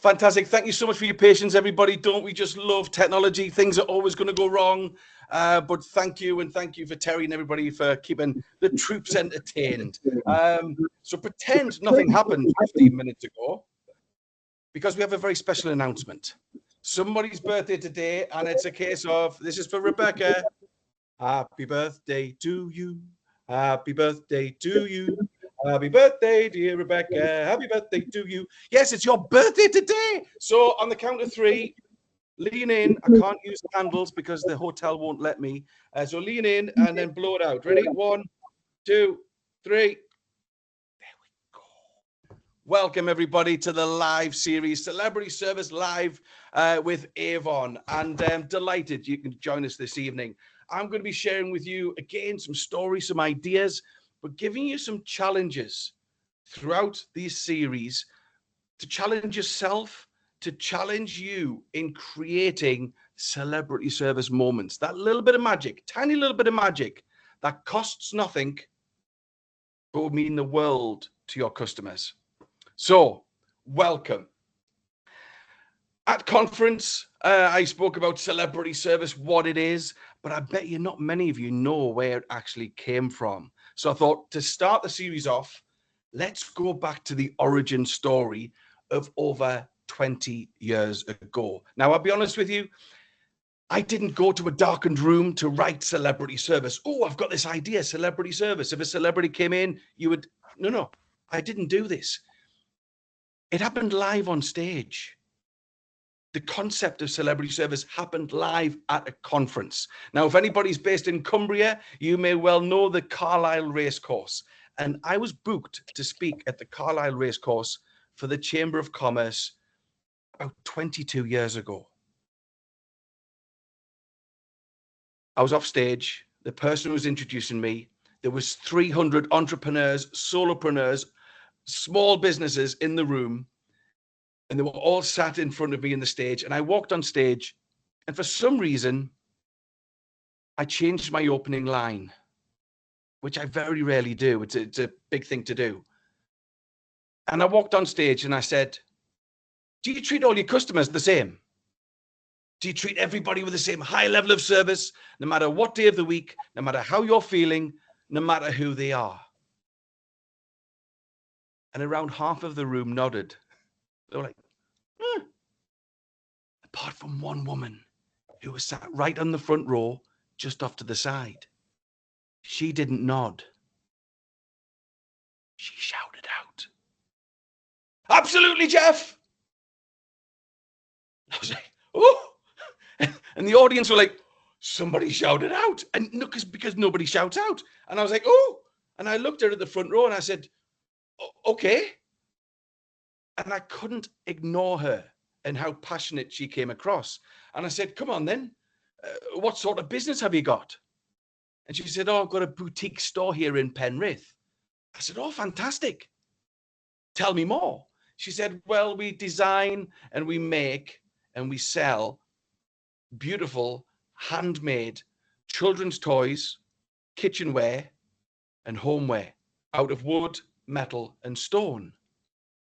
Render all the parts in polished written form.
Fantastic. Thank you so much for your patience, everybody. Don't we just love technology? Things are always going to go wrong. But thank you, and thank you for Terry and everybody for keeping the troops entertained. So pretend nothing happened 15 minutes ago, because we have a very special announcement. Somebody's birthday today, and it's a case of, this is for Rebecca. Happy birthday to you. Happy birthday to you. Happy birthday, dear Rebecca. Happy birthday to you. Yes, it's your birthday today. So on the count of three, lean in. I can't use candles because the hotel won't let me. So lean in and then blow it out. Ready? 1, 2, 3. There we go. Welcome, everybody, to the live series, Celebrity Service Live with Avon. And I'm delighted you can join us this evening. I'm going to be sharing with you, again, some stories, some ideas, but giving you some challenges throughout these series to challenge yourself, to challenge you in creating celebrity service moments. That little bit of magic, tiny little bit of magic that costs nothing, but would mean the world to your customers. So, welcome. At conference, I spoke about celebrity service, what it is, but I bet you not many of you know where it actually came from. So I thought, to start the series off, let's go back to the origin story of over 20 years ago. Now, I'll be honest with you, I didn't go to a darkened room to write celebrity service. Oh, I've got this idea, celebrity service. If a celebrity came in, you would... No, I didn't do this. It happened live on stage. The concept of celebrity service happened live at a conference. Now, if anybody's based in Cumbria, you may well know the Carlisle Racecourse. And I was booked to speak at the Carlisle Racecourse for the Chamber of Commerce about 22 years ago. I was off stage. The person who was introducing me, there was 300 entrepreneurs, solopreneurs, small businesses in the room. And they were all sat in front of me in the stage. And I walked on stage. And for some reason, I changed my opening line, which I very rarely do. It's a big thing to do. And I walked on stage and I said, do you treat all your customers the same? Do you treat everybody with the same high level of service, no matter what day of the week, no matter how you're feeling, no matter who they are? And around half of the room nodded. They were like, apart from one woman who was sat right on the front row, just off to the side. She didn't nod. She shouted out, absolutely, Geoff. I was like, oh. And the audience were like, somebody shouted out. And no, because nobody shouts out. And I was like, oh. And I looked at the front row and I said, okay. And I couldn't ignore her and how passionate she came across. And I said, come on then, what sort of business have you got? And she said, oh, I've got a boutique store here in Penrith. I said, oh, fantastic. Tell me more. She said, well, we design and we make and we sell beautiful handmade children's toys, kitchenware and homeware out of wood, metal and stone.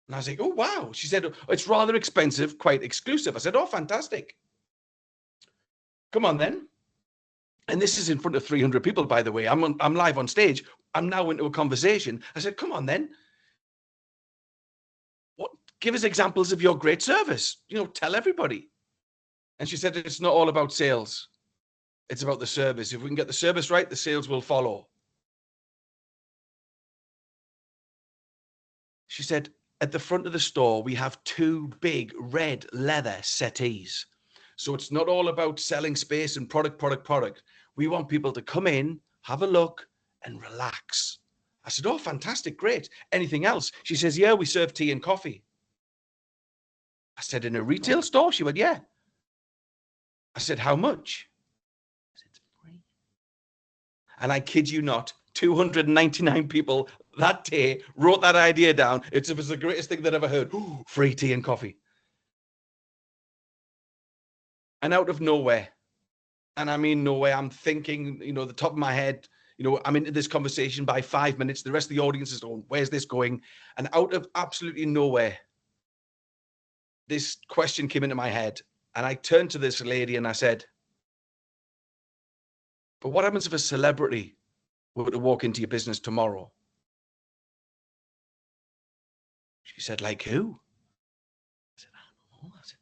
And I was like, oh, wow. She said, oh, it's rather expensive, quite exclusive. I said, oh, fantastic. Come on then. And this is in front of 300 people, by the way. I'm live on stage. I'm now into a conversation. I said, come on then. Give us examples of your great service. Tell everybody. And she said, it's not all about sales. It's about the service. If we can get the service right, the sales will follow. She said, at the front of the store, we have 2 big red leather settees. So it's not all about selling space and product. We want people to come in, have a look and relax. I said, oh, fantastic, great. Anything else? She says, yeah, we serve tea and coffee. I said, in a retail store? She went, yeah. I said, how much? I said, it's free. And I kid you not, 299 people that day wrote that idea down. It was the greatest thing they'd ever heard. Ooh, free tea and coffee. And out of nowhere, and I mean nowhere, I'm thinking, the top of my head, I'm into this conversation by 5 minutes. The rest of the audience is going, where's this going? And out of absolutely nowhere, this question came into my head, and I turned to this lady and I said, but what happens if a celebrity were to walk into your business tomorrow? She said, like who? I said, I don't know. I said,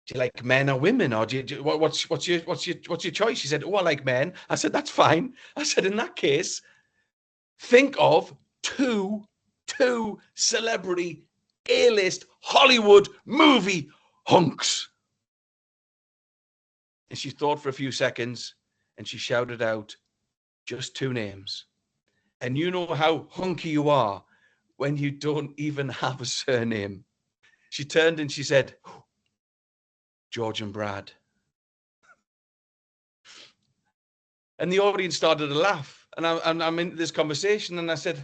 do you like men or women, or what's your choice? She said, oh, I like men. I said, that's fine. I said, in that case, think of two celebrity A-list Hollywood movie hunks. And she thought for a few seconds and she shouted out just two names. And you know how hunky you are when you don't even have a surname. She turned and she said, George and Brad. And the audience started to laugh. And I'm in this conversation and I said,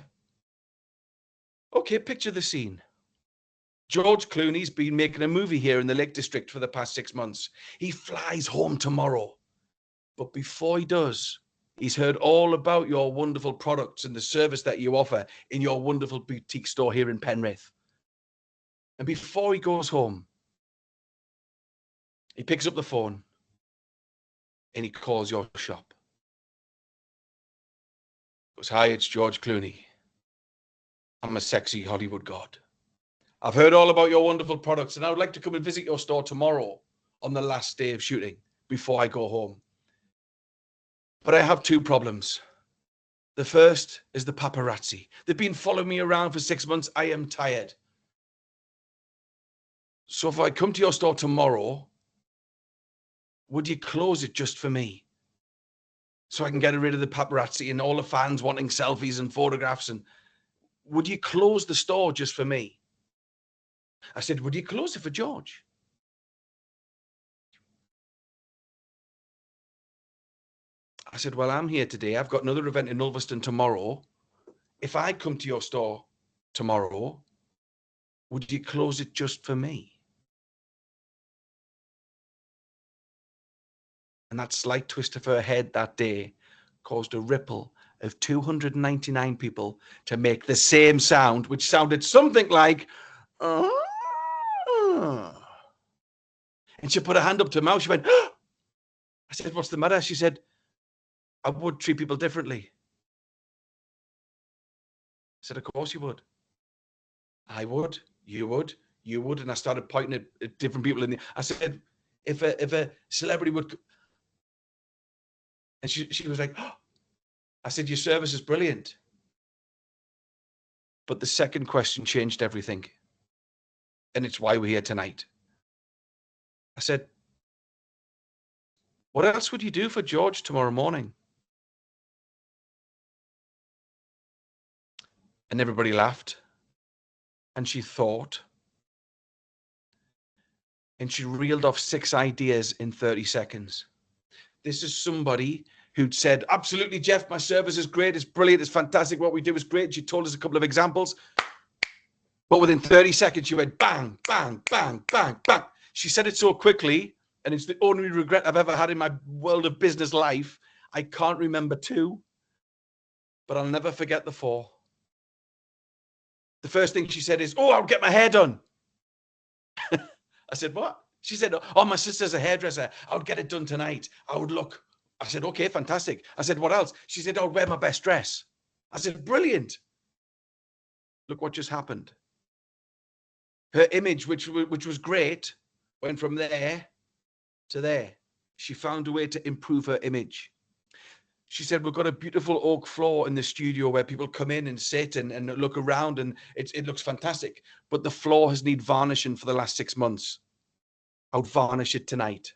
okay, picture the scene. George Clooney's been making a movie here in the Lake District for the past 6 months. He flies home tomorrow. But before he does, he's heard all about your wonderful products and the service that you offer in your wonderful boutique store here in Penrith. And before he goes home, he picks up the phone and he calls your shop. He goes, hi, it's George Clooney. I'm a sexy Hollywood god. I've heard all about your wonderful products and I would like to come and visit your store tomorrow on the last day of shooting before I go home. But I have two problems. The first is the paparazzi. They've been following me around for 6 months. I am tired. So if I come to your store tomorrow, would you close it just for me? So I can get rid of the paparazzi and all the fans wanting selfies and photographs. And would you close the store just for me? I said, would you close it for George? I said, well, I'm here today. I've got another event in Ulverston tomorrow. If I come to your store tomorrow, would you close it just for me? And that slight twist of her head that day caused a ripple of 299 people to make the same sound, which sounded something like, oh. And she put her hand up to her mouth. She went, oh. I said, what's the matter? She said, I would treat people differently. I said, of course you would. I would, you would, you would. And I started pointing at different people. I said, if a celebrity would, and she was like, oh. I said, your service is brilliant. But the second question changed everything. And it's why we're here tonight. I said, what else would you do for George tomorrow morning? And everybody laughed. And she thought. And she reeled off 6 ideas in 30 seconds. This is somebody who'd said, absolutely, Geoff, my service is great. It's brilliant. It's fantastic. What we do is great. She told us a couple of examples. But within 30 seconds, she went bang, bang, bang, bang, bang. She said it so quickly, and it's the only regret I've ever had in my world of business life. I can't remember 2, but I'll never forget the 4. The first thing she said is, oh, I'll get my hair done. I said, what? She said, oh, my sister's a hairdresser. I would get it done tonight. I would look. I said, okay, fantastic. I said, what else? She said, I would wear my best dress. I said, brilliant. Look what just happened. Her image, which was great, went from there to there. She found a way to improve her image. She said, we've got a beautiful oak floor in the studio where people come in and sit and look around, and it looks fantastic. But the floor has needed varnishing for the last 6 months. I would varnish it tonight.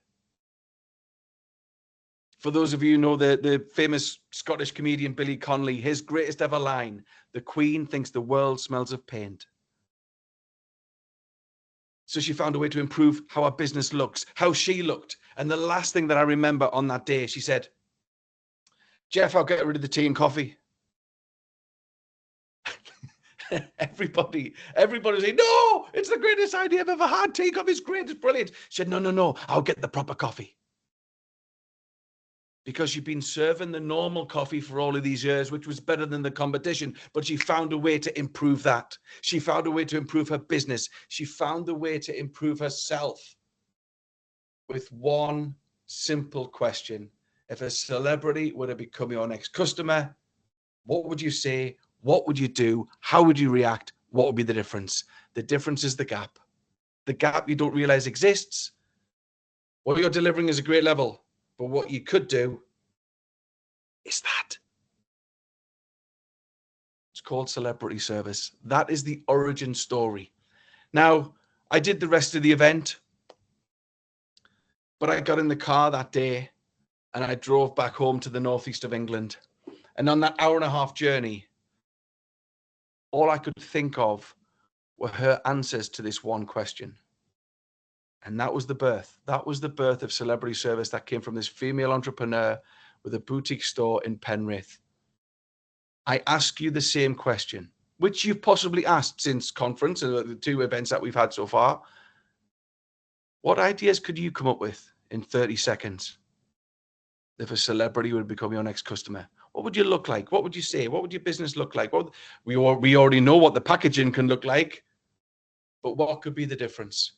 For those of you who know the famous Scottish comedian Billy Connolly, his greatest ever line, the Queen thinks the world smells of paint. So she found a way to improve how our business looks, how she looked. And the last thing that I remember on that day, she said, Geoff, I'll get rid of the tea and coffee. Everybody was saying, no, it's the greatest idea I've ever had. Tea and coffee is great, it's brilliant. She said, no, I'll get the proper coffee. because you've been serving the normal coffee for all of these years, which was better than the competition, but she found a way to improve that. She found a way to improve her business. She found a way to improve herself with one simple question. If a celebrity were to become your next customer, what would you say? What would you do? How would you react? What would be the difference? The difference is the gap. The gap you don't realize exists. What you're delivering is a great level, but what you could do is that. It's called Celebrity Service. That is the origin story. Now, I did the rest of the event, but I got in the car that day and I drove back home to the northeast of England. And on that hour-and-a-half journey, all I could think of were her answers to this one question. And that was the birth. That was the birth of Celebrity Service that came from this female entrepreneur with a boutique store in Penrith. I ask you the same question, which you've possibly asked since conference and the 2 events that we've had so far. What ideas could you come up with in 30 seconds if a celebrity would become your next customer? What would you look like? What would you say? What would your business look like? We already know what the packaging can look like, but what could be the difference?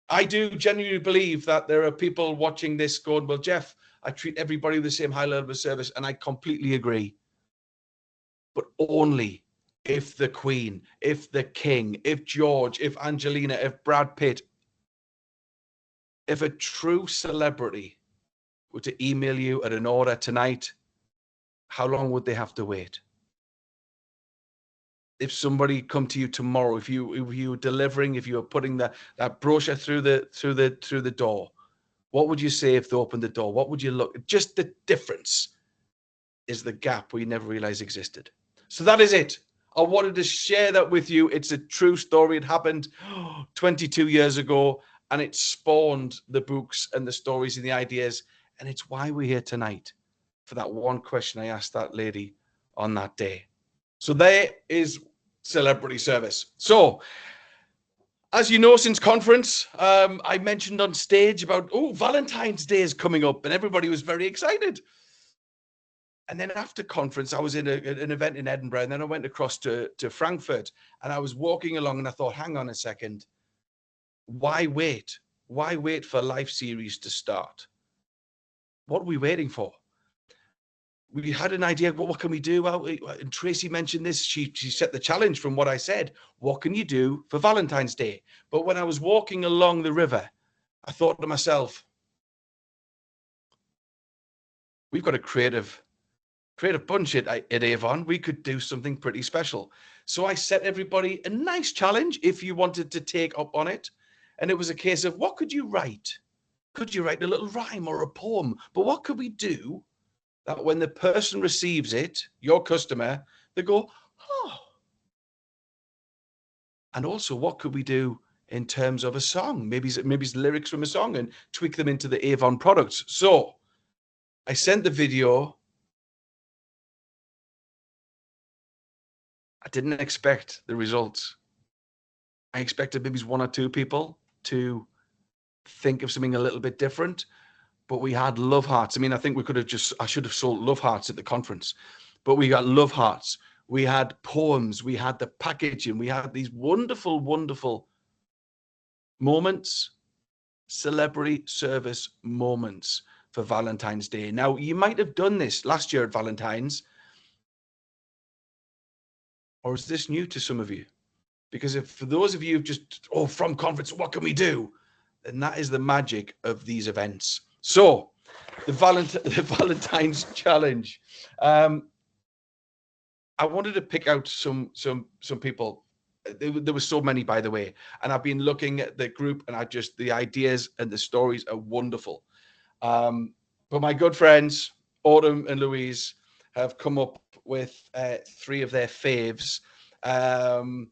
I do genuinely believe that there are people watching this going, well, Geoff, I treat everybody with the same high level of service, and I completely agree. But only if the Queen, if the King, if George, if Angelina, if Brad Pitt, if a true celebrity were to email you at an order tonight, how long would they have to wait? If somebody come to you tomorrow, if you were delivering, if you were putting that brochure through the door, what would you say if they opened the door? What would you look? Just the difference is the gap we never realized existed. So that is it. I wanted to share that with you. It's a true story. It happened 22 years ago, and it spawned the books and the stories and the ideas. And it's why we're here tonight for that one question I asked that lady on that day. So there is Celebrity Service. So, as you know, since conference, I mentioned on stage about, Valentine's Day is coming up, and everybody was very excited. And then after conference, I was in an event in Edinburgh, and then I went across to Frankfurt, and I was walking along, and I thought, hang on a second, why wait? Why wait for Life Series to start? What are we waiting for? We had an idea, what can we do? Well, and Tracy mentioned this. She set the challenge from what I said. What can you do for Valentine's Day? But when I was walking along the river, I thought to myself, we've got a creative bunch at Avon. We could do something pretty special. So I set everybody a nice challenge if you wanted to take up on it. And it was a case of, what could you write? Could you write a little rhyme or a poem? But what could we do that when the person receives it, your customer, they go, oh. And also, what could we do in terms of a song? Maybe it's lyrics from a song and tweak them into the Avon products. So I sent the video. I didn't expect the results. I expected maybe 1 or 2 people to think of something a little bit different, but we had love hearts. I mean, I think I should have sold love hearts at the conference, but we got love hearts. We had poems. We had the packaging. We had these wonderful, wonderful moments, celebrity service moments for Valentine's Day. Now, you might have done this last year at Valentine's, or is this new to some of you? Because if for those of you who've just, from conference, what can we do? Then that is the magic of these events. So the Valentine's Challenge. I wanted to pick out some people. There were so many, by the way. And I've been looking at the group, and the ideas and the stories are wonderful. But my good friends, Autumn and Louise, have come up with 3 of their faves. I've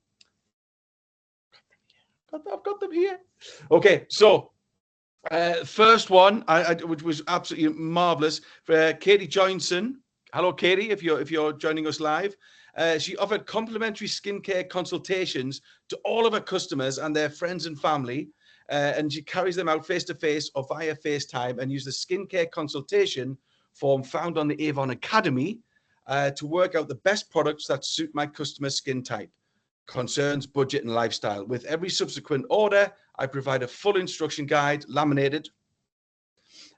got them here. Okay, so first one, which was absolutely marvelous, for Katie Johnson. Hello, Katie, if you're joining us live. She offered complimentary skincare consultations to all of her customers and their friends and family, and she carries them out face-to-face or via FaceTime and use the skincare consultation form found on the Avon Academy to work out the best products that suit my customer skin type, concerns, budget, and lifestyle. With every subsequent order, I provide a full instruction guide, laminated,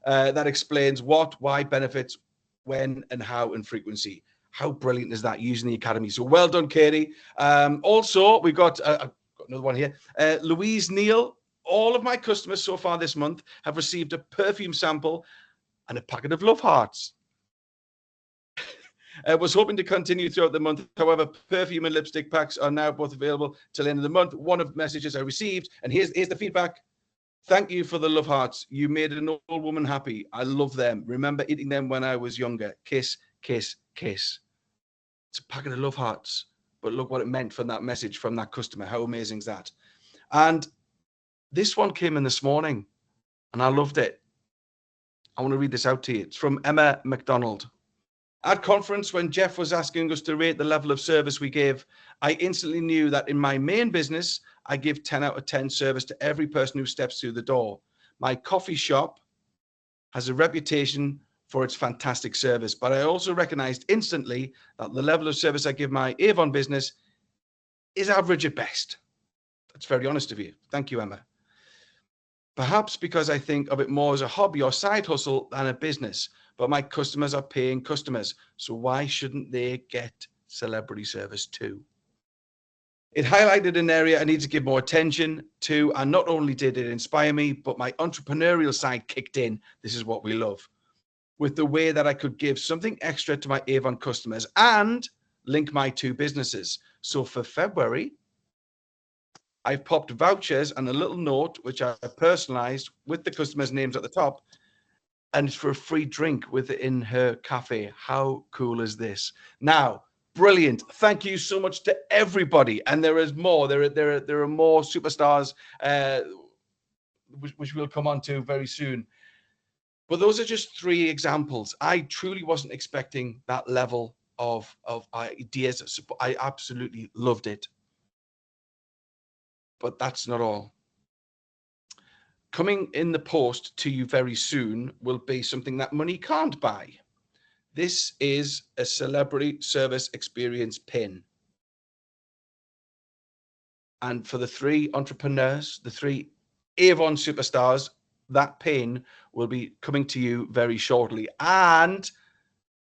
that explains what, why, benefits, when, and how, and frequency. How brilliant is that, using the Academy? So well done, Katie. Also, we've got another one here. Louise Neal. All of my customers so far this month have received a perfume sample and a packet of love hearts. Was hoping to continue throughout the month. However, perfume and lipstick packs are now both available till the end of the month. One of the messages I received, and here's the feedback. Thank you for the love hearts. You made an old woman happy. I love them. Remember eating them when I was younger. Kiss, kiss, kiss. It's a packet of love hearts. But look what it meant from that message from that customer. How amazing is that? And this one came in this morning, and I loved it. I want to read this out to you. It's from Emma McDonald. At conference, when Geoff was asking us to rate the level of service we give, I instantly knew that in my main business, I give 10 out of 10 service to every person who steps through the door. My coffee shop has a reputation for its fantastic service, but I also recognized instantly that the level of service I give my Avon business is average at best. That's very honest of you. Thank you, Emma. Perhaps because I think of it more as a hobby or side hustle than a business, but my customers are paying customers. So why shouldn't they get celebrity service too? It highlighted an area I need to give more attention to. And not only did it inspire me, but my entrepreneurial side kicked in. This is what we love. With the way that I could give something extra to my Avon customers and link my two businesses. So for February, I've popped vouchers and a little note, which I personalized with the customers' names at the top, and it's for a free drink within her cafe. How cool is this? Now, brilliant. Thank you so much to everybody. And there is more. There are more superstars, which we'll come on to very soon. But those are just 3 examples. I truly wasn't expecting that level of ideas. I absolutely loved it. But that's not all. Coming in the post to you very soon will be something that money can't buy. This is a celebrity service experience pin. And for the 3 entrepreneurs, the 3 Avon superstars, that pin will be coming to you very shortly. And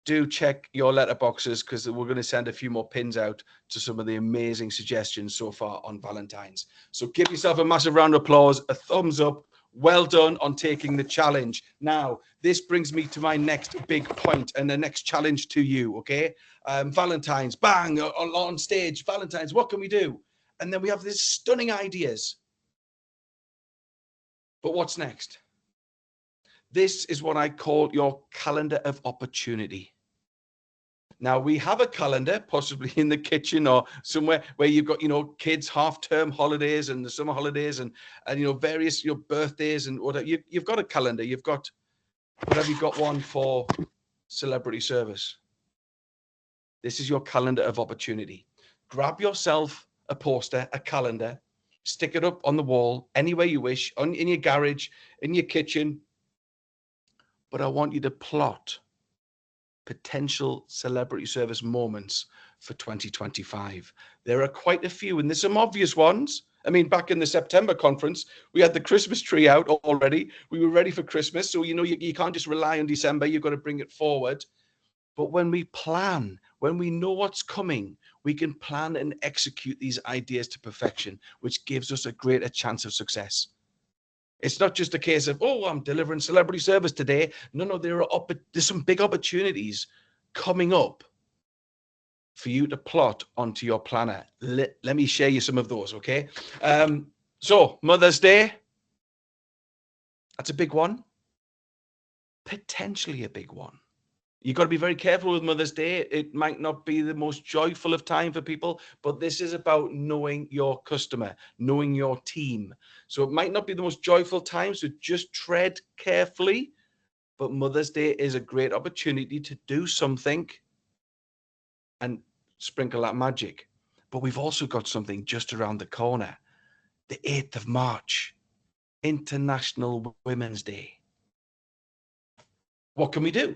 do check your letterboxes, because we're going to send a few more pins out to some of the amazing suggestions so far on Valentine's. So give yourself a massive round of applause, a thumbs up. Well done on taking the challenge. Now, this brings me to my next big point and the next challenge to you, okay? Valentine's, bang, on stage. Valentine's, what can we do? And then we have these stunning ideas. But what's next? This is what I call your calendar of opportunity. Now, we have a calendar, possibly in the kitchen or somewhere where you've got, kids' half-term holidays and the summer holidays and various your birthdays and whatever. You've got a calendar. You've got, whatever, you've got one for celebrity service. This is your calendar of opportunity. Grab yourself a poster, a calendar, stick it up on the wall, anywhere you wish, in your garage, in your kitchen. But I want you to plot potential celebrity service moments for 2025. There are quite a few, and there's some obvious ones. I mean, back in the September conference, we had the Christmas tree out already. We were ready for Christmas. So, you can't just rely on December. You've got to bring it forward. But when we plan, when we know what's coming, we can plan and execute these ideas to perfection, which gives us a greater chance of success. It's not just a case of, oh, I'm delivering celebrity service today. No, there's some big opportunities coming up for you to plot onto your planner. Let me share you some of those, okay? So Mother's Day, that's a big one. Potentially a big one. You've got to be very careful with Mother's Day. It might not be the most joyful of time for people, but this is about knowing your customer, knowing your team. So it might not be the most joyful time, so just tread carefully. But Mother's Day is a great opportunity to do something and sprinkle that magic. But we've also got something just around the corner. The 8th of March, International Women's Day. What can we do?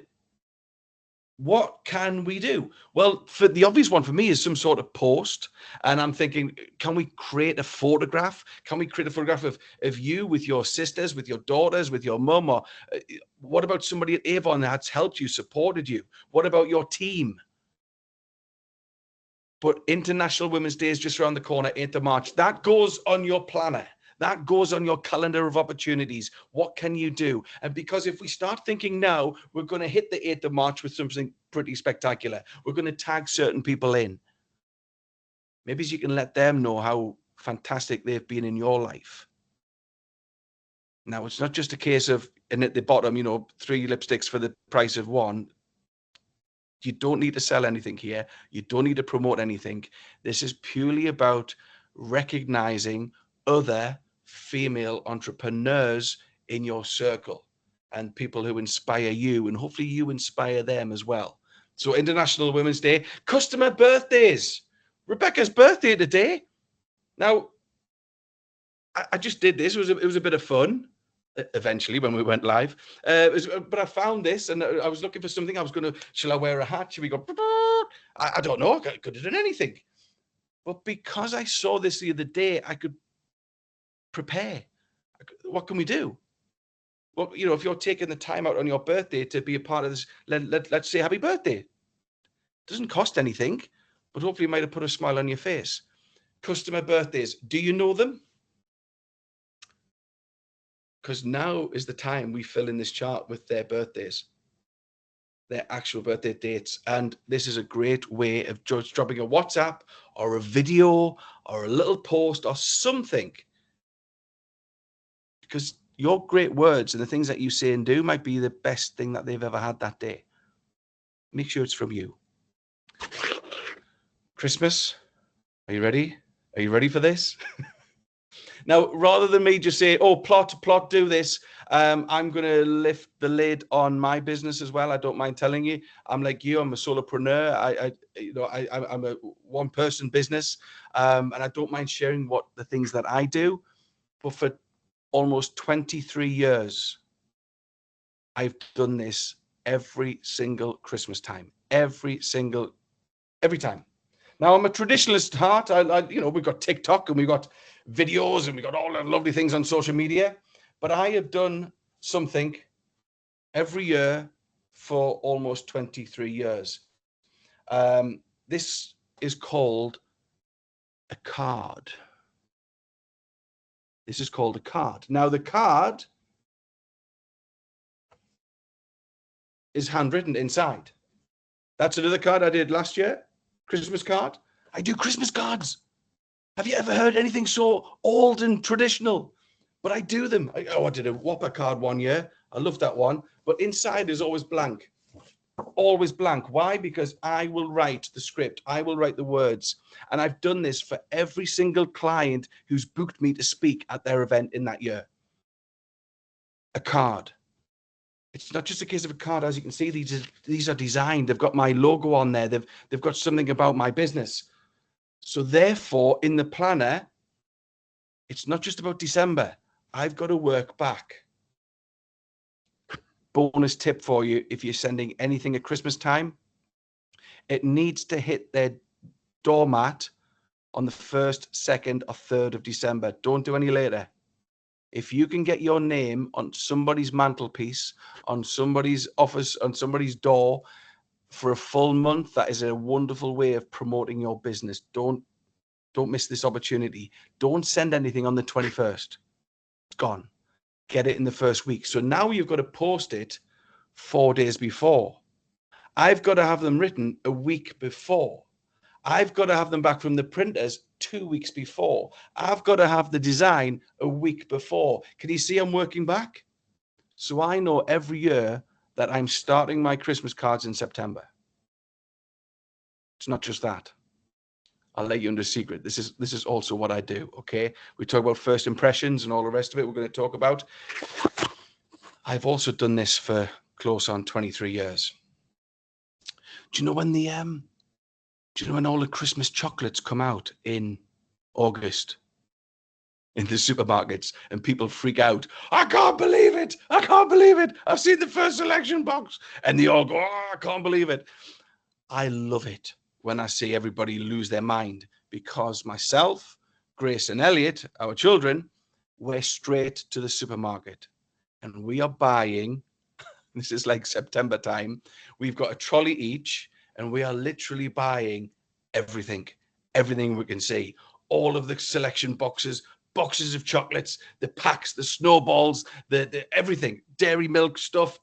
what can we do? Well, for the obvious one for me is some sort of post. And I'm thinking, can we create a photograph? Can we create a photograph of you with your sisters, with your daughters, with your mum? Or what about somebody at Avon that's helped you, supported you? What about your team? But International Women's Day is just around the corner, 8th of March. That goes on your planner. That goes on your calendar of opportunities. What can you do? And because if we start thinking now, we're going to hit the 8th of March with something pretty spectacular. We're going to tag certain people in. Maybe you can let them know how fantastic they've been in your life. Now, it's not just a case of, and at the bottom, 3 lipsticks for the price of one. You don't need to sell anything here. You don't need to promote anything. This is purely about recognizing other female entrepreneurs in your circle and people who inspire you, and hopefully you inspire them as well. So International Women's Day, customer birthdays. Rebecca's birthday today. Now, I just did this. It was a bit of fun. Eventually, when we went live, but I found this, and I was looking for something. I was going to, shall I wear a hat? Should we go? I don't know. I could have done anything, but because I saw this the other day, I could prepare. What can we do? Well, if you're taking the time out on your birthday to be a part of this, let's say happy birthday. It doesn't cost anything, but hopefully it might have put a smile on your face. Customer birthdays. Do you know them? Because now is the time we fill in this chart with their birthdays, their actual birthday dates. And this is a great way of just dropping a WhatsApp or a video or a little post or something. Because your great words and the things that you say and do might be the best thing that they've ever had that day. Make sure it's from you. Christmas, are you ready? Are you ready for this? Now, rather than me just say, oh, plot, do this, I'm going to lift the lid on my business as well. I don't mind telling you. I'm like you. I'm a solopreneur. I'm a one-person business, and I don't mind sharing the things that I do. But for almost 23 years, I've done this every single Christmas time. Every time. Now, I'm a traditionalist at heart. We've got TikTok and we've got videos and we've got all the lovely things on social media. But I have done something every year for almost 23 years. This is called a card. This is called a card. Now, the card is handwritten inside. That's another card I did last year. Christmas card. I do Christmas cards. Have you ever heard anything so old and traditional? But I do them. I did a Whopper card one year. I love that one. But inside is always blank. Always blank. Why? Because I will write the script. I will write the words. And I've done this for every single client who's booked me to speak at their event in that year. A card. It's not just a case of a card. As you can see, these are designed. They've got my logo on there. They've got something about my business. So therefore, in the planner, it's not just about December. I've got to work back. Bonus tip for you: if you're sending anything at Christmas time, it needs to hit their doormat on the 1st, 2nd, or 3rd of December. Don't do any later. If you can get your name on somebody's mantelpiece, on somebody's office, on somebody's door for a full month, that is a wonderful way of promoting your business. Don't miss this opportunity. Don't send anything on the 21st. It's gone. Get it in the first week. So now you've got to post it 4 days before. I've got to have them written a week before. I've got to have them back from the printers 2 weeks before. I've got to have the design a week before. Can you see I'm working back? So I know every year that I'm starting my Christmas cards in September. It's not just that. I'll let you into a secret. This is also what I do, okay? We talk about first impressions and all the rest of it we're going to talk about. I've also done this for close on 23 years. Do you know when all the Christmas chocolates come out in August? in the supermarkets, and people freak out. I can't believe it. I can't believe it. I've seen the first selection box. And they all go, oh, I can't believe it. I love it when I see everybody lose their mind, because myself, Grace and Elliot, our children, we're straight to the supermarket and we are buying, this is like September time, we've got a trolley each and we are literally buying everything we can see. All of the selection boxes, boxes of chocolates, the packs, the snowballs, the everything, dairy milk stuff,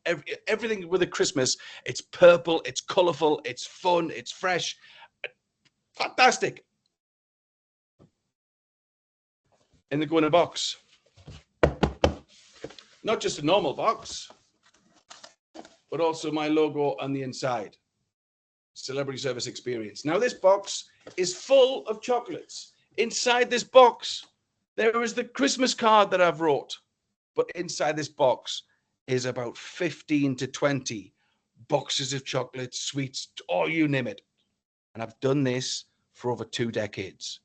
everything with a Christmas. It's purple, it's colorful, it's fun, it's fresh. Fantastic. And they go in a box. Not just a normal box, but also my logo on the inside. Celebrity Service Experience. Now this box is full of chocolates. Inside this box, there is the Christmas card that I've wrote. But inside this box is about 15 to 20 boxes of chocolates, sweets, or you name it. And I've done this for over 2 decades.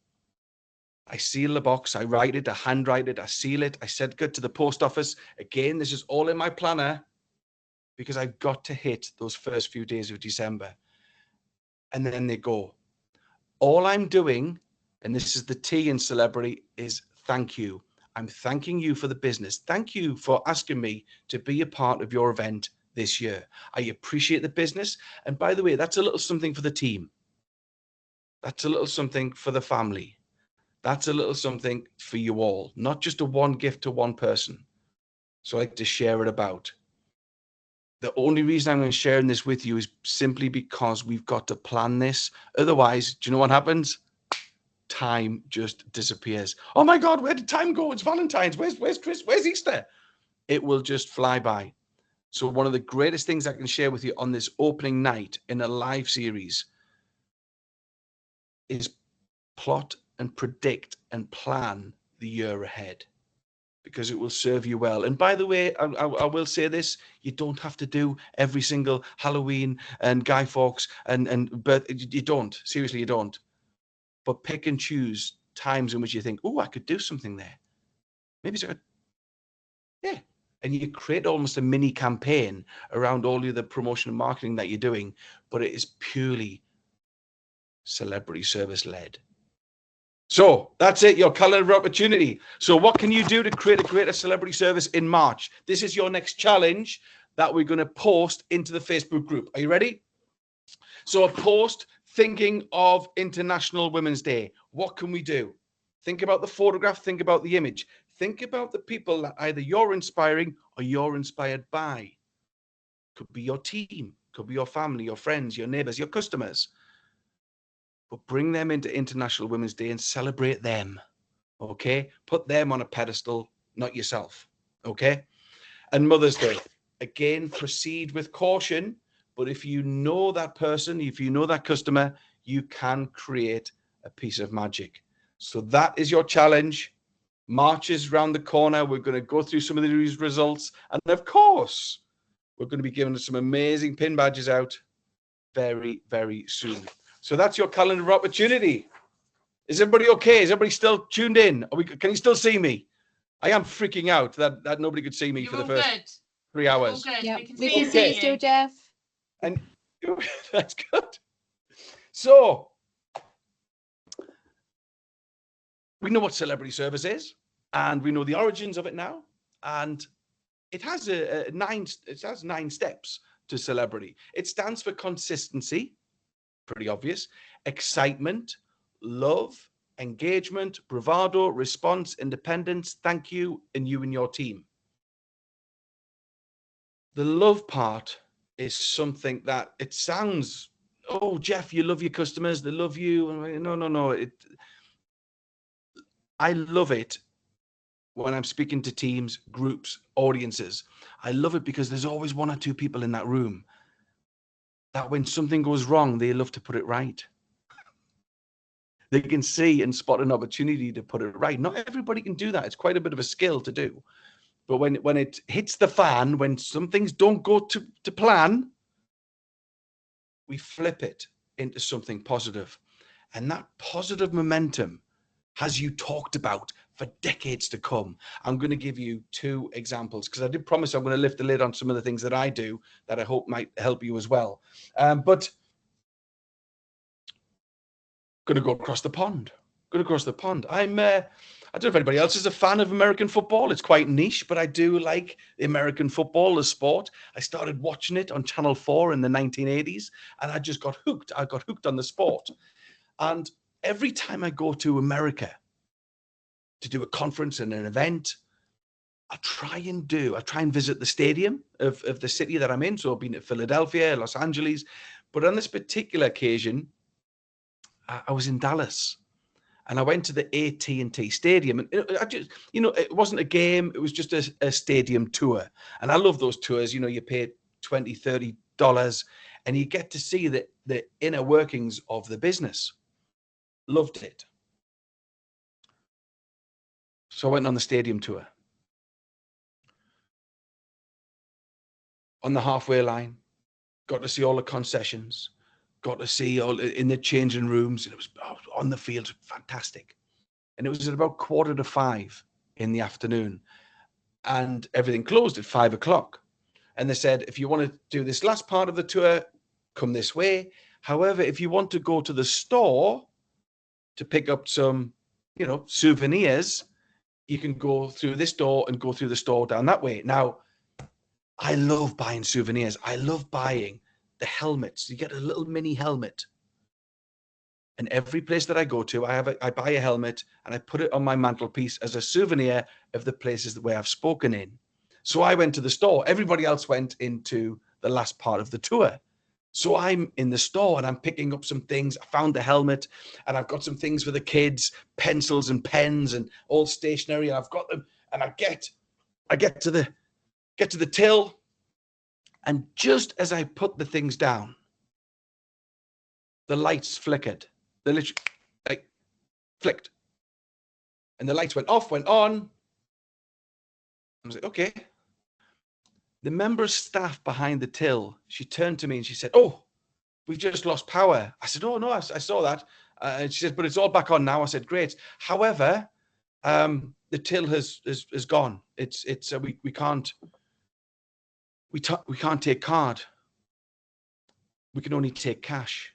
I seal the box, I write it, I handwrite it, I seal it, I send it to the post office. Again, this is all in my planner because I've got to hit those first few days of December. And then they go. All I'm doing, and this is the T in celebrity, is thank you. I'm thanking you for the business. Thank you for asking me to be a part of your event this year. I appreciate the business. And by the way, that's a little something for the team. That's a little something for the family. That's a little something for you all, not just a one gift to one person. So I like to share it about. The only reason I'm going to share this with you is simply because we've got to plan this. Otherwise, do you know what happens? Time just disappears. Oh my God, where did time go? It's Valentine's. Where's Chris? Where's Easter? It will just fly by. So one of the greatest things I can share with you on this opening night in a live series is plot and predict and plan the year ahead, because it will serve you well. And by the way, I will say this, you don't have to do every single Halloween and Guy Fawkes and birth. You don't. Seriously, you don't. But pick and choose times in which you think, oh, I could do something there. Maybe so. Yeah. And you create almost a mini campaign around all of the promotion and marketing that you're doing, but it is purely celebrity service led. So that's it, your calendar opportunity. So what can you do to create a greater celebrity service in March? This is your next challenge that we're going to post into the Facebook group. Are you ready? So a post thinking of International Women's Day. What can we do? Think about the photograph, think about the image. Think about the people that either you're inspiring or you're inspired by. Could be your team, could be your family, your friends, your neighbors, your customers. But bring them into International Women's Day and celebrate them, okay? Put them on a pedestal, not yourself, okay? And Mother's Day, again, proceed with caution, but if you know that person, if you know that customer, you can create a piece of magic. So that is your challenge. March is around the corner. We're going to go through some of these results. And of course, we're going to be giving some amazing pin badges out very, very soon. So that's your calendar opportunity. Is everybody okay? Is everybody still tuned in? Can you still see me? I am freaking out that nobody could see me for the first 3 hours. Yeah, we can see you still, Geoff. And that's good. So we know what celebrity service is, and we know the origins of it now. And it has 9 steps to celebrity. It stands for consistency. Pretty obvious. Excitement, love, engagement, bravado, response, independence, thank you, and you and your team. The love part is something that it sounds, oh, Geoff, you love your customers, they love you. No. I love it when I'm speaking to teams, groups, audiences. I love it because there's always 1 or 2 people in that room that when something goes wrong, they love to put it right. They can see and spot an opportunity to put it right. Not everybody can do that. It's quite a bit of a skill to do. But when it hits the fan, when some things don't go to plan, we flip it into something positive. And that positive momentum has you talked about for decades to come. I'm going to give you 2 examples because I did promise I'm going to lift the lid on some of the things that I do that I hope might help you as well. But going to go across the pond. I don't know if anybody else is a fan of American football. It's quite niche, but I do like the American football, the sport. I started watching it on Channel 4 in the 1980s, and I just got hooked. I got hooked on the sport. And every time I go to America to do a conference and an event, I try and visit the stadium of the city that I'm in. So I've been to Philadelphia, Los Angeles. But on this particular occasion, I was in Dallas. And I went to the AT&T Stadium, and I just, it wasn't a game; it was just a stadium tour. And I love those tours. You pay $20, $30, and you get to see the inner workings of the business. Loved it. So I went on the stadium tour. On the halfway line, got to see all the concessions, got to see all in the changing rooms, and it was on the field, fantastic. And it was at about 4:45 in the afternoon, and everything closed at 5 o'clock. And they said, if you want to do this last part of the tour, come this way. However, if you want to go to the store to pick up some, souvenirs, you can go through this door and go through the store down that way. Now, I love buying souvenirs. I love buying the helmets. You get a little mini helmet. And every place that I go to, I buy a helmet and I put it on my mantelpiece as a souvenir of the places where I've spoken in. So I went to the store. Everybody else went into the last part of the tour. So I'm in the store and I'm picking up some things. I found the helmet and I've got some things for the kids, pencils and pens and all stationery. And I've got them. And I get to the till. And just as I put the things down, the lights flickered. They literally flicked. And the lights went off, went on. I was like, okay. The member of staff behind the till, she turned to me and she said, oh, we've just lost power. I said, oh, no, I saw that. And she said, but it's all back on now. I said, great. However, the till has gone. We can't take card. We can only take cash.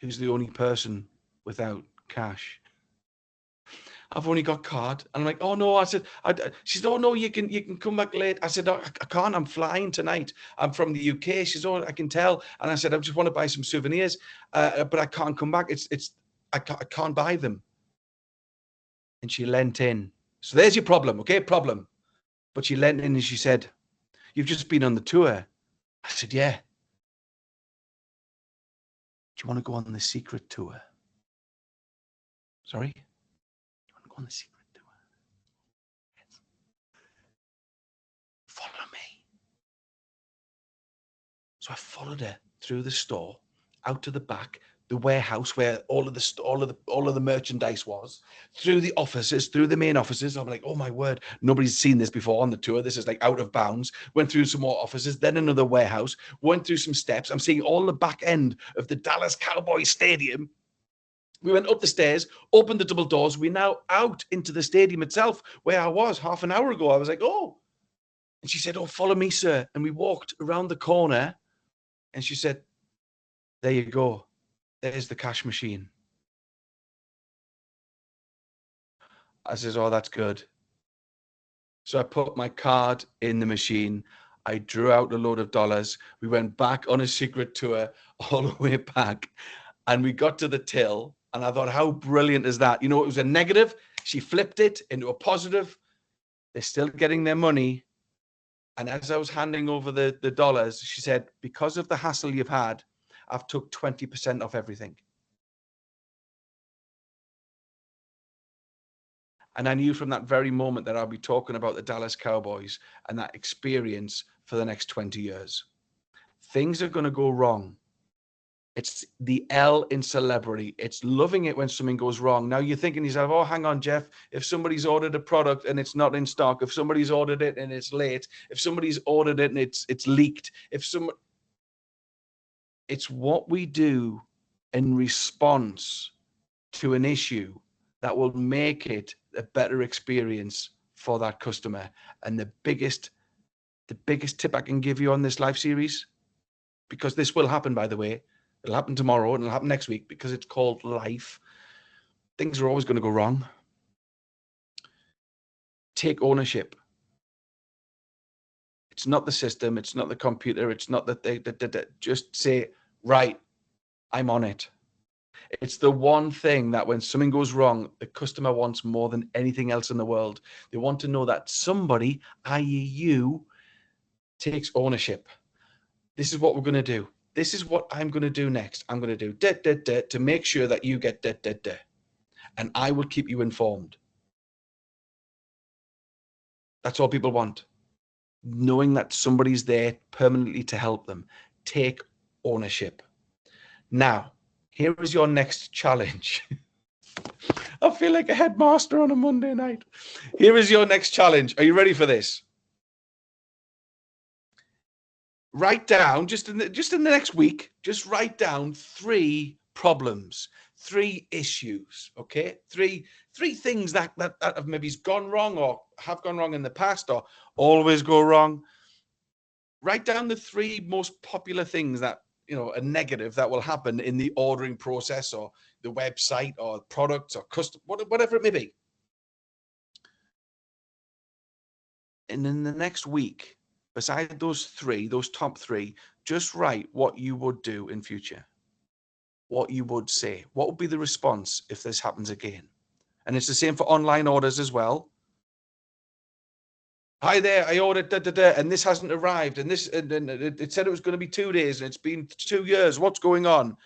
Who's the only person without cash? I've only got card. And I'm like, oh no. I said, she said, oh no, you can come back late. I said, oh, I can't, I'm flying tonight. I'm from the UK. She said, oh, I can tell. And I said, I just want to buy some souvenirs, but I can't come back. I can't buy them. And she leant in. So there's your problem, okay? Problem. But she leant in and she said, you've just been on the tour. I said, yeah. Do you want to go on the secret tour? Sorry? You want to go on the secret tour? Yes. Follow me. So I followed her through the store, out to the back, the warehouse where all of the merchandise was, through the offices, through the main offices. I'm like, oh my word, nobody's seen this before on the tour. This is like out of bounds. Went through some more offices, then another warehouse, went through some steps. I'm seeing all the back end of the Dallas Cowboys Stadium. We went up the stairs, opened the double doors. We're now out into the stadium itself, where I was half an hour ago. I was like, oh. And she said, oh, follow me, sir. And we walked around the corner and she said, there you go. There's the cash machine. I says, oh, that's good. So I put my card in the machine. I drew out a load of dollars. We went back on a secret tour all the way back. And we got to the till. And I thought, how brilliant is that? It was a negative. She flipped it into a positive. They're still getting their money. And as I was handing over the dollars, she said, because of the hassle you've had, I've took 20% off everything. And I knew from that very moment that I'll be talking about the Dallas Cowboys and that experience for the next 20 years. Things are going to go wrong. It's the L in celebrity. It's loving it when something goes wrong. Now you're thinking to yourself, oh, hang on, Geoff, if somebody's ordered a product and it's not in stock, if somebody's ordered it and it's late, if somebody's ordered it and it's leaked, it's what we do in response to an issue that will make it a better experience for that customer. And the biggest tip I can give you on this live series, because this will happen, by the way, it'll happen tomorrow and it'll happen next week because it's called life. Things are always going to go wrong. Take ownership. It's not the system. It's not the computer. It's not that they just say, right, I'm on it. It's the one thing that when something goes wrong, the customer wants more than anything else in the world. They want to know that somebody, i.e. you, takes ownership. This is what we're going to do. This is what I'm going to do next. I'm going to do to make sure that you get and I will keep you informed. That's all people want. Knowing that somebody's there permanently to help them. Take ownership. Now, here is your next challenge. I feel like a headmaster on a Monday night. Here is your next challenge. Are you ready for this? Write down, just in the next week, just write down 3 problems, 3 issues, okay? Three things that have maybe gone wrong or have gone wrong in the past or always go wrong. Write down the 3 most popular things that, are negative that will happen in the ordering process or the website or products or custom, whatever it may be. And in the next week, beside those top 3, just write what you would do in future. What you would say. What would be the response if this happens again? And it's the same for online orders as well. Hi there, I ordered and this hasn't arrived, and it said it was going to be 2 days, and it's been 2 years. What's going on?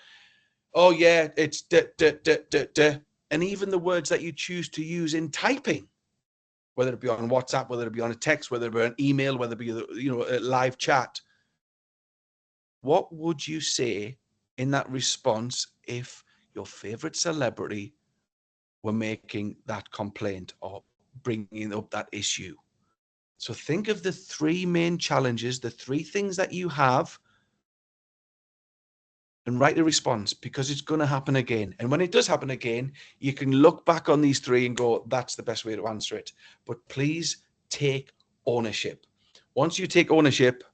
Oh yeah, it's and even the words that you choose to use in typing, whether it be on WhatsApp, whether it be on a text, whether it be an email, whether it be a live chat. What would you say in that response if your favorite celebrity were making that complaint or bringing up that issue? So think of the 3 main challenges, the 3 things that you have, and write a response, because it's going to happen again. And when it does happen again, you can look back on these 3 and go, that's the best way to answer it. But please take ownership. Once you take ownership,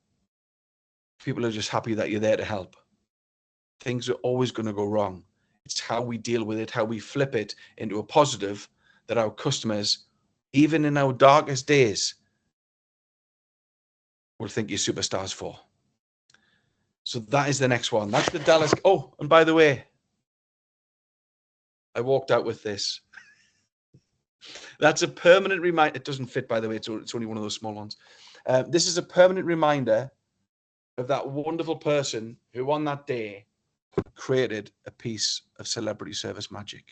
people are just happy that you're there to help. Things are always going to go wrong. It's how we deal with it, how we flip it into a positive that our customers, even in our darkest days, will think you're superstars for. So that is the next one. That's the Dallas. Oh, and by the way, I walked out with this. That's a permanent reminder. It doesn't fit, by the way. It's only one of those small ones. This is a permanent reminder of that wonderful person who on that day created a piece of celebrity service magic.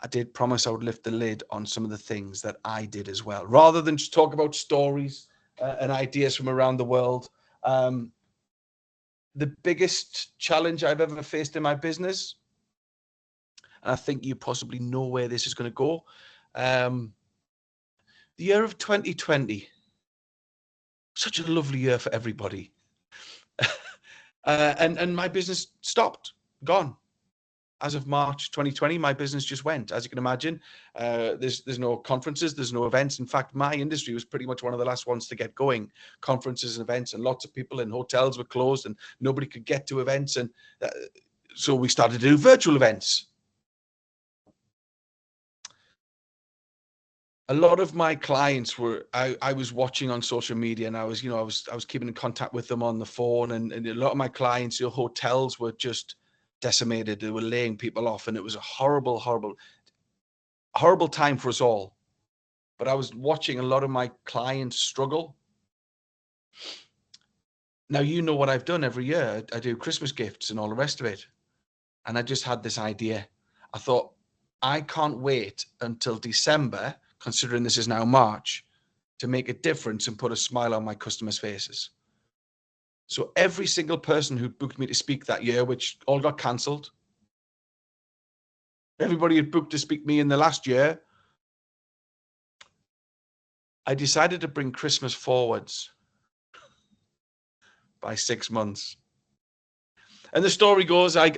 I did promise I would lift the lid on some of the things that I did as well, rather than just talk about stories and ideas from around the world. The biggest challenge I've ever faced in my business, and I think you possibly know where this is going to go. The year of 2020, such a lovely year for everybody. And my business stopped, gone. As of March 2020, my business just went. As you can imagine, there's no conferences, there's no events. In fact, my industry was pretty much one of the last ones to get going. Conferences and events, and lots of people in hotels were closed and nobody could get to events. And so we started to do virtual events. A lot of my clients were, I was watching on social media, and I was keeping in contact with them on the phone, and a lot of my clients, hotels were just decimated. They were laying people off, and it was a horrible time for us all. But I was watching a lot of my clients struggle. Now, what I've done every year. I do Christmas gifts and all the rest of it. And I just had this idea. I thought, I can't wait until December, considering this is now March, to make a difference and put a smile on my customers' faces. So every single person who booked me to speak that year, which all got cancelled, everybody had booked to speak me in the last year, I decided to bring Christmas forwards by 6 months. And the story goes, I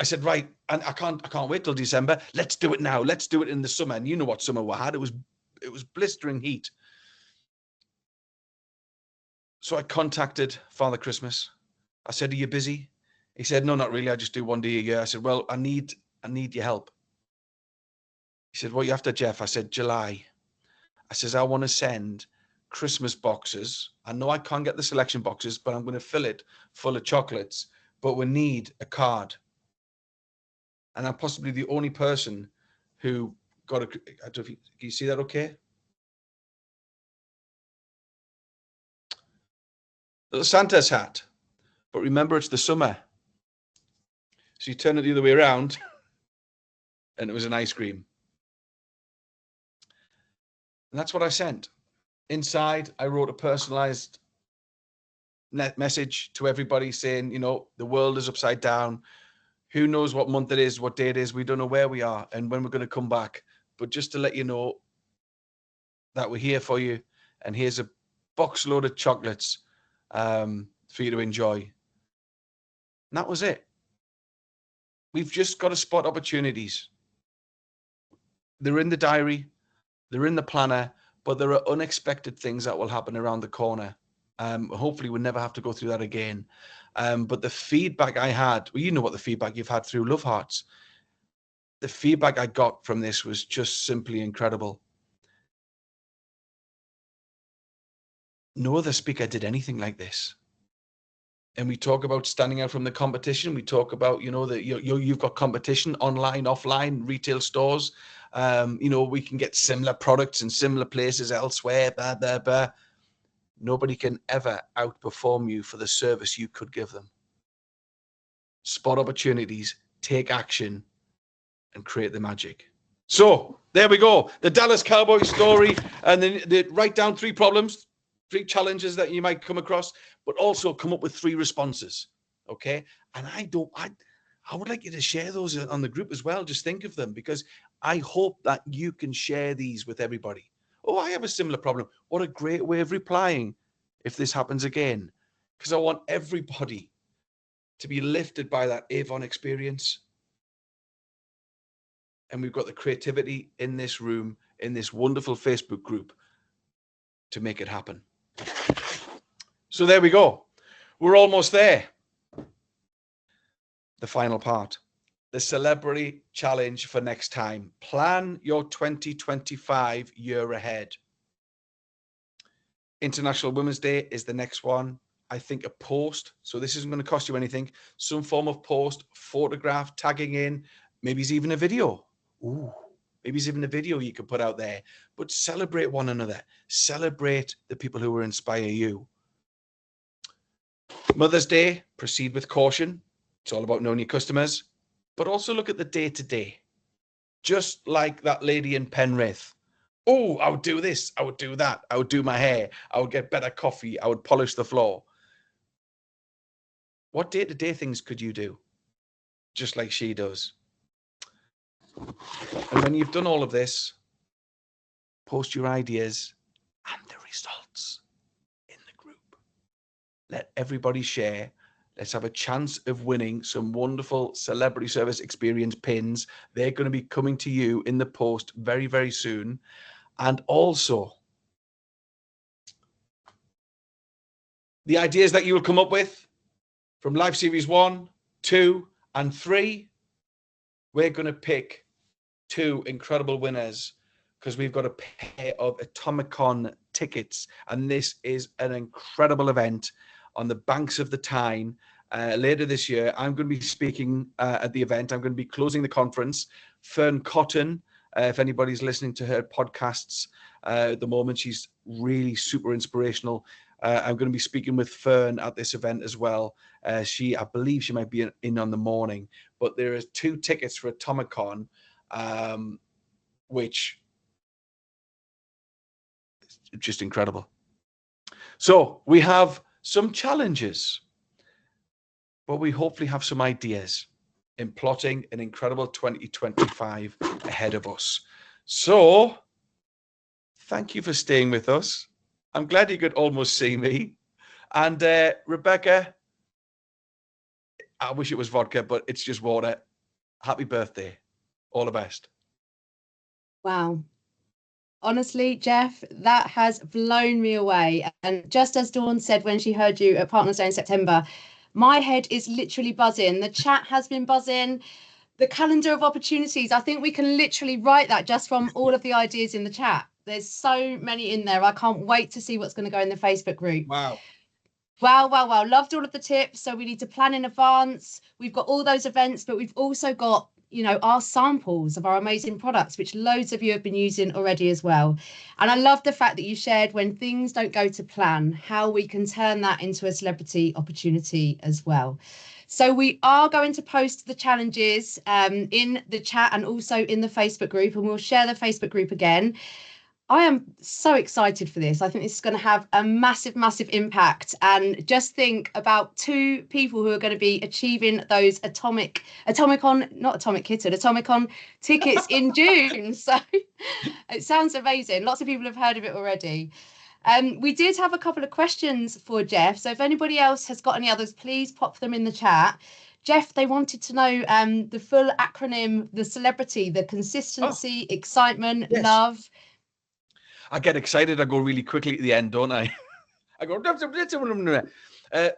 said, right, and I can't wait till December. Let's do it now. Let's do it in the summer. And you know what summer we had? It was blistering heat. So I contacted Father Christmas. I said, are you busy? He said, no, not really. I just do one day a year. I said, well, I need your help. He said, what are you after, Geoff? I said, July. I says, I want to send Christmas boxes. I know I can't get the selection boxes, but I'm going to fill it full of chocolates. But we need a card. And I'm possibly the only person who got a... I don't know if can you see that okay? Little Santa's hat. But remember, it's the summer. So you turn it the other way around, and it was an ice cream. And that's what I sent. Inside, I wrote a personalized message to everybody saying, you know, the world is upside down. Who knows what month it is, what day it is. We don't know where we are and when we're going to come back. But just to let you know that we're here for you. And here's a box load of chocolates for you to enjoy. And that was it. We've just got to spot opportunities. They're in the diary. They're in the planner. But there are unexpected things that will happen around the corner. Hopefully we'll never have to go through that again. But the feedback I had, well, you know what the feedback you've had through Love Hearts. The feedback I got from this was just simply incredible. No other speaker did anything like this. And we talk about standing out from the competition. We talk about, you know, that you've got competition online, offline, retail stores. You know, we can get similar products in similar places elsewhere. Nobody can ever outperform you for the service you could give them. Spot opportunities, take action, and create the magic. So there we go. The Dallas Cowboys story, and then they write down 3 problems, 3 challenges that you might come across, but also come up with 3 responses. Okay. And I would like you to share those on the group as well. Just think of them, because I hope that you can share these with everybody. Oh, I have a similar problem. What a great way of replying if this happens again. Because I want everybody to be lifted by that Avon experience. And we've got the creativity in this room, in this wonderful Facebook group, to make it happen. So there we go. We're almost there. The final part. The celebrity challenge for next time. Plan your 2025 year ahead. International Women's Day is the next one. I think a post. So this isn't going to cost you anything. Some form of post, photograph, tagging in. Maybe it's even a video. Ooh, maybe it's even a video you could put out there. But celebrate one another. Celebrate the people who will inspire you. Mother's Day, proceed with caution. It's all about knowing your customers. But also look at the day-to-day. Just like that lady in Penrith. Oh, I would do this. I would do that. I would do my hair. I would get better coffee. I would polish the floor. What day-to-day things could you do? Just like she does. And when you've done all of this, post your ideas and the results in the group. Let everybody share. Let's have a chance of winning some wonderful celebrity service experience pins. They're going to be coming to you in the post very, very soon. And also, the ideas that you will come up with from Live Series 1, 2, and 3, we're going to pick 2 incredible winners, because we've got a pair of Atomicon tickets. And this is an incredible event on the banks of the Tyne. Later this year, I'm going to be speaking at the event. I'm going to be closing the conference. Fern Cotton, if anybody's listening to her podcasts at the moment, she's really super inspirational. I'm going to be speaking with Fern at this event as well. I believe she might be in on the morning. But there are 2 tickets for Atomicon, which is just incredible. So we have some challenges, but we hopefully have some ideas in plotting an incredible 2025 ahead of us. So thank you for staying with us. I'm glad you could almost see me. And Rebecca, I wish it was vodka, but it's just water. Happy birthday. All the best. Wow. Honestly, Geoff, that has blown me away. And just as Dawn said when she heard you at Partners Day in September, my head is literally buzzing. The chat has been buzzing. The calendar of opportunities, I think we can literally write that just from all of the ideas in the chat. There's so many in there. I can't wait to see what's going to go in the Facebook group. Wow. Wow. Loved all of the tips. So we need to plan in advance. We've got all those events, but we've also got, our samples of our amazing products, which loads of you have been using already as well. And I love the fact that you shared when things don't go to plan, how we can turn that into a celebrity opportunity as well. So we are going to post the challenges in the chat and also in the Facebook group, and we'll share the Facebook group again. I am so excited for this. I think this is going to have a massive impact. And just think about 2 people who are going to be achieving those Atomicon tickets in June. So it sounds amazing. Lots of people have heard of it already. We did have a couple of questions for Geoff. So if anybody else has got any others, please pop them in the chat. Geoff, they wanted to know the full acronym, the celebrity, the consistency, excitement, yes. love. I get excited. I go really quickly at the end, don't I? I go.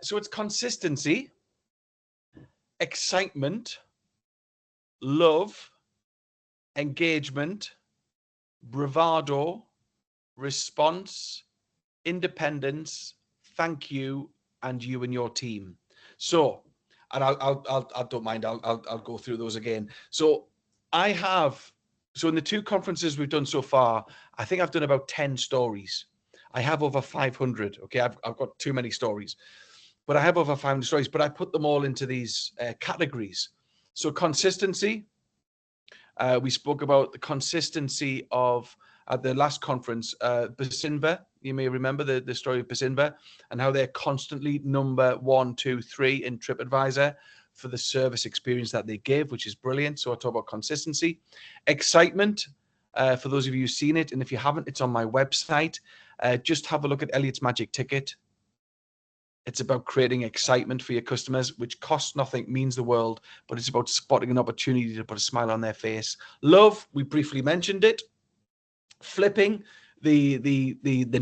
So it's consistency, excitement, love, engagement, bravado, response, independence, thank you, and you and your team. So, and I don't mind. I'll go through those again. So So in the 2 conferences we've done so far, I think I've done about 10 stories. I have over 500. Okay, I've got too many stories, but I have over 500 stories. But I put them all into these categories. So consistency. We spoke about the consistency of at the last conference, Basinva. You may remember the story of Basinva and how they're constantly number 1, 2, 3 in TripAdvisor for the service experience that they give, which is brilliant. So I talk about consistency, excitement. For those of you who've seen it, and if you haven't, it's on my website. Just have a look at Elliot's Magic Ticket. It's about creating excitement for your customers, which costs nothing, means the world, but it's about spotting an opportunity to put a smile on their face. Love, we briefly mentioned it. Flipping the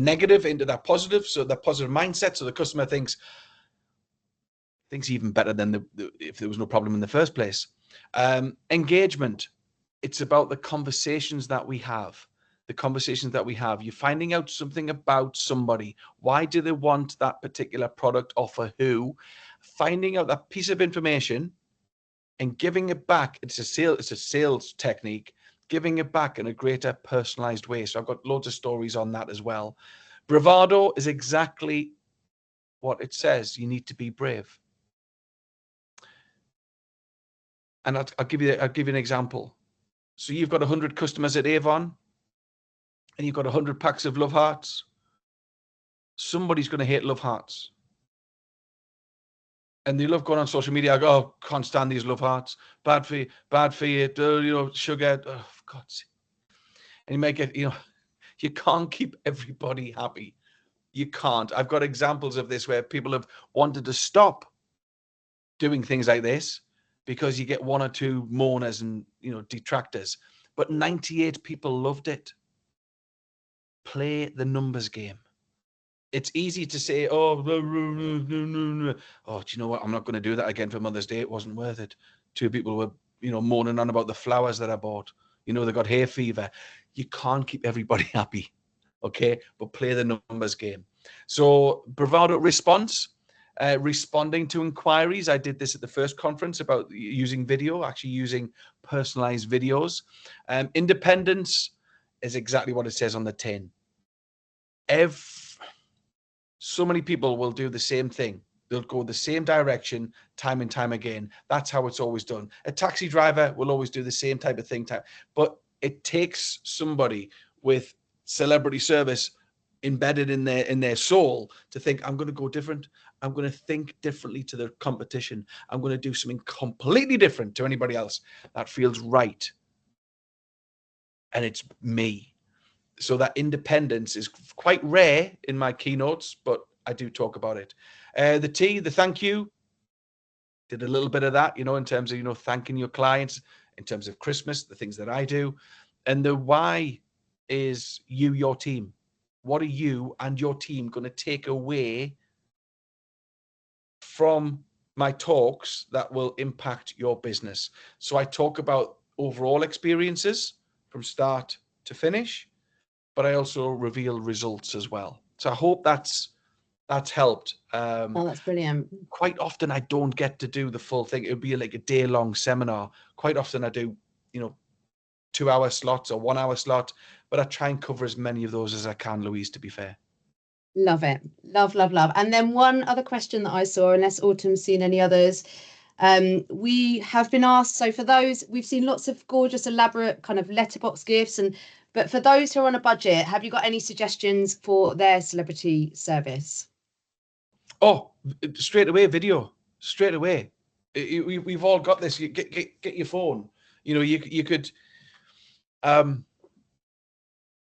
negative into that positive, so that positive mindset, so the customer thinks even better than if there was no problem in the first place. Engagement, it's about the conversations that we have. You're finding out something about somebody. Why do they want that particular product, offer, who? Finding out that piece of information and giving it back. It's a sales technique, giving it back in a greater personalized way. So I've got loads of stories on that as well. Bravado is exactly what it says. You need to be brave. And I'll give you an example. So you've got 100 customers at Avon, and you've got 100 packs of Love Hearts. Somebody's going to hate Love Hearts, and they love going on social media. I go, oh, can't stand these Love Hearts. Bad for you. Sugar. Oh, for God's sake. And you make it. You can't keep everybody happy. You can't. I've got examples of this where people have wanted to stop doing things like this, because you get 1 or 2 mourners and detractors, but 98 people loved it. Play the numbers game. It's easy to say, oh, do you know what? I'm not going to do that again for Mother's Day. It wasn't worth it. 2 people were, moaning on about the flowers that I bought. They got hay fever. You can't keep everybody happy, okay? But play the numbers game. So bravado response. Responding to inquiries. I did this at the first conference about using video, actually using personalized videos. Independence is exactly what it says on the tin. So many people will do the same thing. They'll go the same direction time and time again. That's how it's always done. A taxi driver will always do the same type of thing. But it takes somebody with celebrity service embedded in their soul to think, I'm going to go different. I'm going to think differently to the competition. I'm going to do something completely different to anybody else that feels right. And it's me. So that independence is quite rare in my keynotes, but I do talk about it. The T, the thank you. did a little bit of that, in terms of, thanking your clients, in terms of Christmas, the things that I do. And the why is you, your team. What are you and your team going to take away from my talks that will impact your business? So I talk about overall experiences from start to finish, but I also reveal results as well. So I hope that's helped. Oh, that's brilliant. Quite often I don't get to do the full thing. It would be like a day-long seminar. Quite often I do, 2-hour slots or 1-hour slot, but I try and cover as many of those as I can, Louise, to be fair. Love it. Love, love, love. And then one other question that I saw, unless Autumn's seen any others, we have been asked, so for those, we've seen lots of gorgeous, elaborate kind of letterbox gifts, but for those who are on a budget, have you got any suggestions for their celebrity service? Oh, straight away, video. Straight away. We've all got this. You get your phone. You could,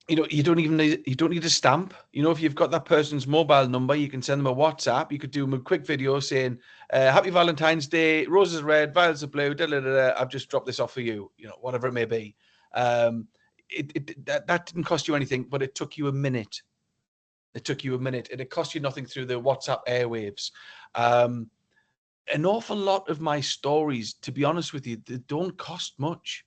you don't need a stamp. If you've got that person's mobile number, you can send them a WhatsApp. You could do them a quick video saying, "Happy Valentine's Day. Roses are red, violets are blue. Da, da, da, da. I've just dropped this off for you." Whatever it may be. That didn't cost you anything, but it took you a minute. It took you a minute, and it cost you nothing through the WhatsApp airwaves. An awful lot of my stories, to be honest with you, they don't cost much.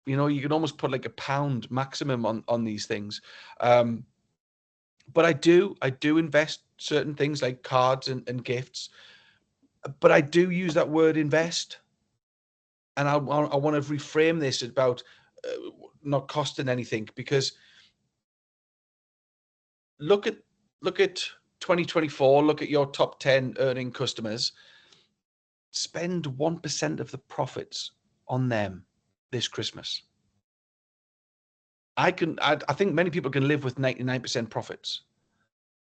You can almost put like £1 maximum on these things. But I do invest certain things like cards and gifts. But I do use that word invest. And I want to reframe this about not costing anything, because look at 2024, look at your top 10 earning customers. Spend 1% of the profits on them this Christmas. I think many people can live with 99% profits,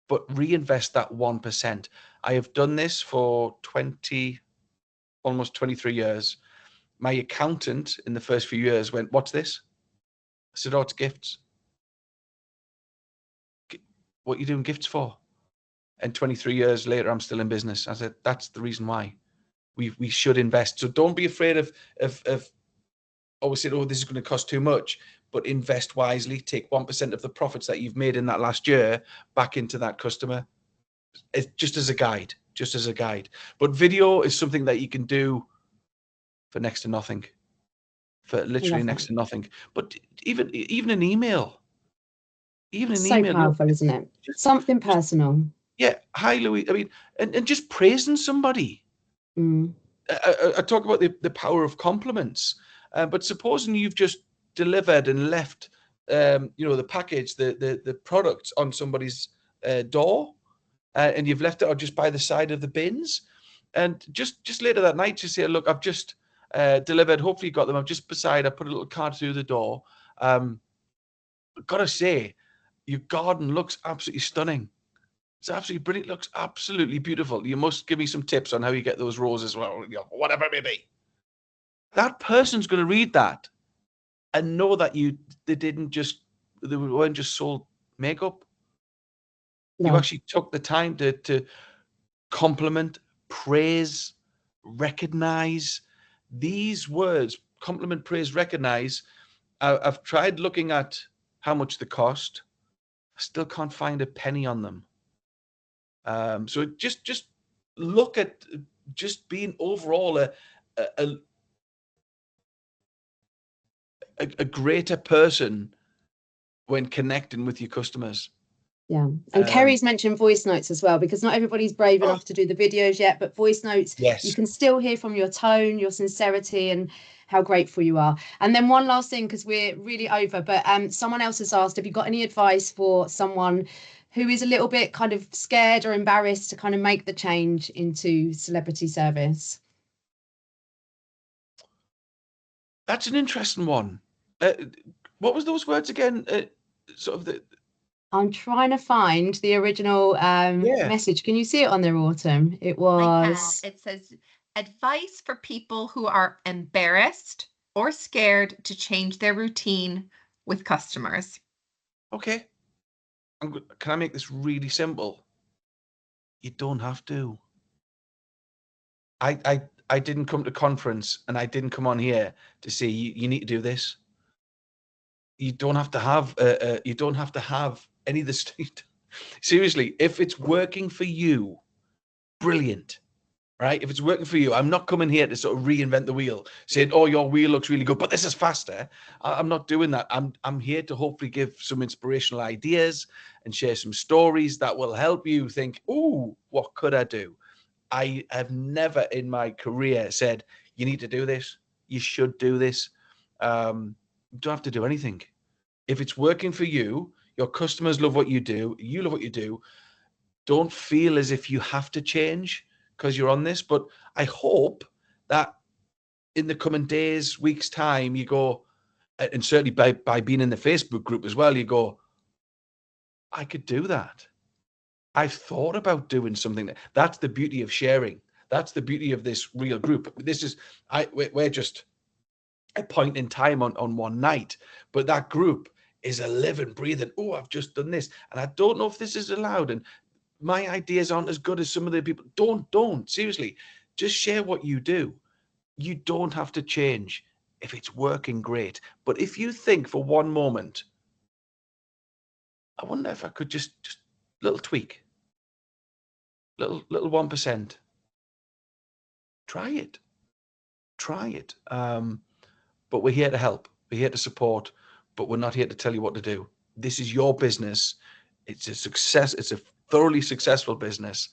but reinvest that 1%. I have done this for almost 23 years. My accountant in the first few years went, "What's this?" I said, "Oh, it's gifts." "What are you doing gifts for?" And 23 years later, I'm still in business. I said, that's the reason why we should invest. So don't be afraid of always saying, "Oh, this is going to cost too much," but invest wisely. Take 1% of the profits that you've made in that last year back into that customer. It's just as a guide. But video is something that you can do for next to nothing, for literally next to nothing. But even an email, So powerful, isn't it? Something personal. Yeah. Hi, Louis. I mean, and just praising somebody. I talk about the power of compliments. But supposing you've just delivered and left, the package, the product on somebody's door, and you've left it just by the side of the bins, and just later that night, you say, "Look, I've just delivered. Hopefully, you got them. I put a little card through the door. Gotta say, your garden looks absolutely stunning. It's absolutely brilliant. Looks absolutely beautiful. You must give me some tips on how you get those roses, well, whatever it may be." That person's going to read that and know that they weren't just sold makeup. No. You actually took the time to compliment, praise, recognize. These words, compliment, praise, recognize. I've tried looking at how much they cost. I still can't find a penny on them. So just look at just being overall a greater person when connecting with your customers. Yeah. And Kerry's mentioned voice notes as well, because not everybody's brave enough to do the videos yet, but voice notes, yes, you can still hear from your tone, your sincerity, and how grateful you are. And then one last thing, because we're really over, but someone else has asked, have you got any advice for someone who is a little bit kind of scared or embarrassed to kind of make the change into celebrity service? That's an interesting one. What was those words again? I'm trying to find the original message. Can you see it on there, Autumn? It was. It says, advice for people who are embarrassed or scared to change their routine with customers. Okay. Can I make this really simple? You don't have to. I didn't come to conference, and I didn't come on here to say you need to do this. You don't have to have you don't have to have any of this. Seriously, if it's working for you, brilliant. Right? If it's working for you, I'm not coming here to sort of reinvent the wheel, saying, "Oh, your wheel looks really good, but this is faster." I'm not doing that. I'm here to hopefully give some inspirational ideas and share some stories that will help you think, "Oh, what could I do?" I have never in my career said, "You need to do this. You should do this." You don't have to do anything. If it's working for you, your customers love what you do, you love what you do. Don't feel as if you have to change because you're on this. But I hope that in the coming days, weeks' time, you go, and certainly by being in the Facebook group as well, you go, I could do that. I've thought about doing something. That's the beauty of sharing. That's the beauty of this real group. This is, we're just a point in time on one night, but that group is a living, breathing, oh, I've just done this. And I don't know if this is allowed. And my ideas aren't as good as some of the people. Don't seriously, just share what you do. You don't have to change if it's working great. But if you think for one moment, I wonder if I could just little tweak, little 1%. Try it. But we're here to help. We're here to support, but we're not here to tell you what to do. This is your business. It's a success. It's a thoroughly successful business.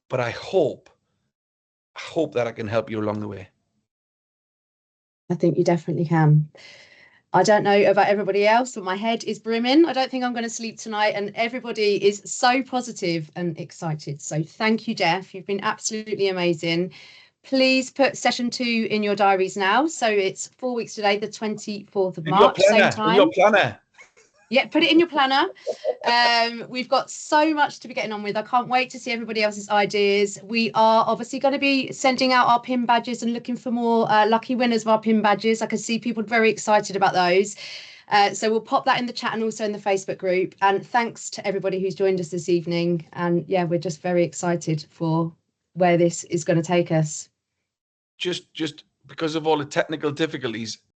But I hope that I can help you along the way. I think you definitely can. I don't know about everybody else, but my head is brimming. I don't think I'm going to sleep tonight, and everybody is so positive and excited. So thank you, Geoff. You've been absolutely amazing. Please put session 2 in your diaries now. So it's 4 weeks today, the 24th of March, same time. In your planner. Yeah, put it in your planner. We've got so much to be getting on with. I can't wait to see everybody else's ideas. We are obviously going to be sending out our pin badges and looking for more lucky winners of our pin badges. I can see people very excited about those. So we'll pop that in the chat and also in the Facebook group. And thanks to everybody who's joined us this evening. And yeah, we're just very excited for where this is going to take us. Just because of all the technical difficulties,